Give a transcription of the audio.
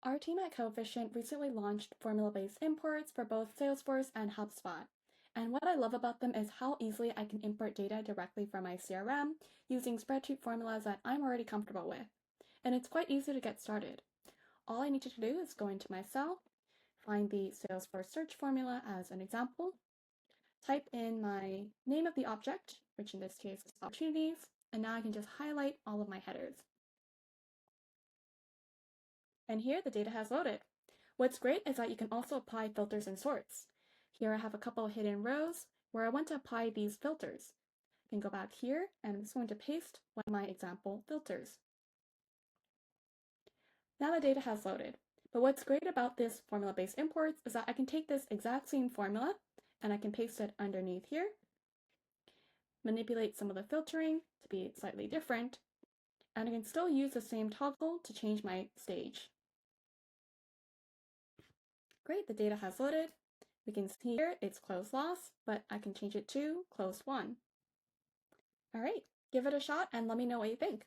Our team at Coefficient recently launched formula-based imports for both Salesforce and HubSpot. And what I love about them is how easily I can import data directly from my CRM using spreadsheet formulas that I'm already comfortable with. And it's quite easy to get started. All I need to do is go into my cell, find the Salesforce search formula as an example, type in my name of the object, which in this case is opportunities, and now I can just highlight all of my headers. And here the data has loaded. What's great is that you can also apply filters and sorts. Here I have a couple of hidden rows where I want to apply these filters. I can go back here and I'm just going to paste one of my example filters. Now the data has loaded. But what's great about this formula-based imports is that I can take this exact same formula and I can paste it underneath here, manipulate some of the filtering to be slightly different, and I can still use the same toggle to change my stage. Great, the data has loaded. We can see here it's closed loss, but I can change it to closed won. All right, give it a shot and let me know what you think.